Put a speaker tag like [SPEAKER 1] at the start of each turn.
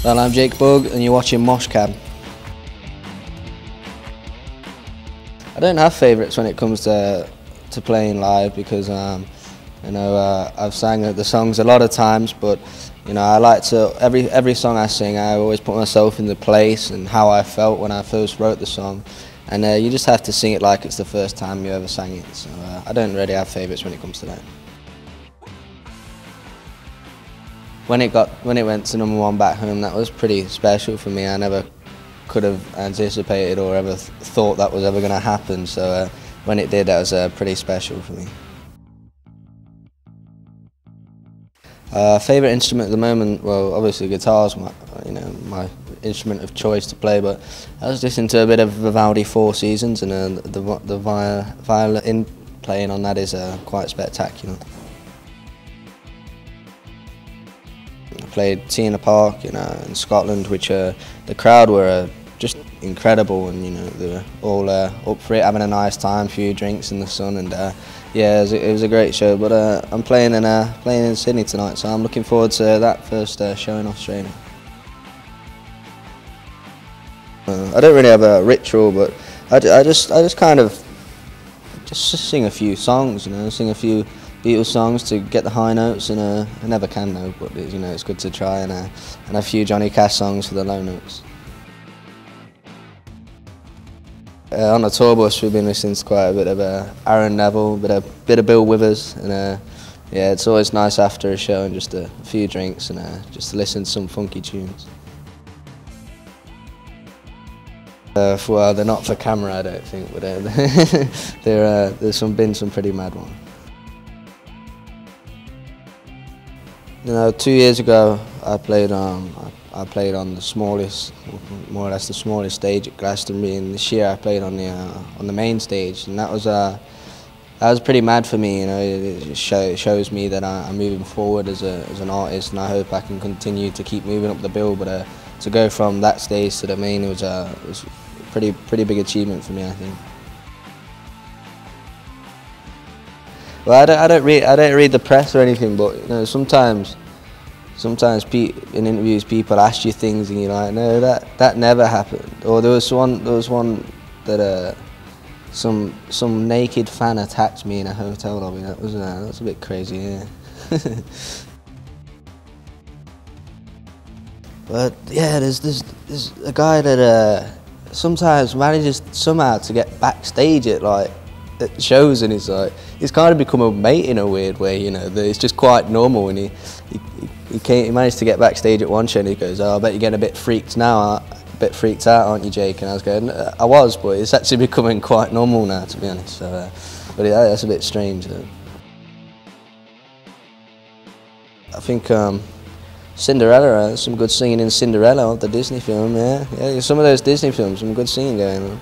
[SPEAKER 1] Well, I'm Jake Bugg and you're watching Moshcam. I don't have favourites when it comes to playing live because I've sang the songs a lot of times, but I like to every song I sing, I always put myself in the place and how I felt when I first wrote the song, and you just have to sing it like it's the first time you ever sang it. So I don't really have favourites when it comes to that. When it went to #1 back home, that was pretty special for me. I never could have anticipated or ever thought that was ever going to happen. So when it did, that was pretty special for me. Favourite instrument at the moment? Well, obviously guitar's my instrument of choice to play. But I was listening to a bit of Vivaldi Four Seasons, and the violin playing on that is quite spectacular. I played T in the Park, in Scotland, which the crowd were just incredible, and they were all up for it, having a nice time, a few drinks in the sun, and yeah, it was a great show. But I'm playing in Sydney tonight, so I'm looking forward to that first show in Australia. I don't really have a ritual, but I just kind of sing a few songs, sing a few Beatles songs to get the high notes, and I never can though, but it's good to try, and a few Johnny Cash songs for the low notes. On the tour bus, we've been listening to quite a bit of Aaron Neville, a bit of Bill Withers, and yeah, it's always nice after a show and just a few drinks and just to listen to some funky tunes. Well, they're not for camera, I don't think, but there's been some pretty mad ones. 2 years ago, I played on the smallest, more or less the smallest stage at Glastonbury, and this year I played on the main stage, and that was pretty mad for me. It shows me that I'm moving forward as an artist, and I hope I can continue to keep moving up the bill. But to go from that stage to the main, it was a pretty big achievement for me, I think. Well, I don't read the press or anything, but sometimes in interviews people ask you things and you're like, no, that never happened. Or there was one that some naked fan attacked me in a hotel lobby. That was a bit crazy, yeah. But yeah, there's a guy that sometimes manages somehow to get backstage at shows, and he's kind of become a mate in a weird way, it's just quite normal. And he managed to get backstage at one show, and he goes, "Oh, I bet you're getting a bit freaked now, a bit freaked out, aren't you, Jake?" And I was going, "I was, but it's actually becoming quite normal now, to be honest." So, but yeah, that's a bit strange. I think Cinderella, some good singing in Cinderella, the Disney film. Yeah, some of those Disney films, some good singing going on.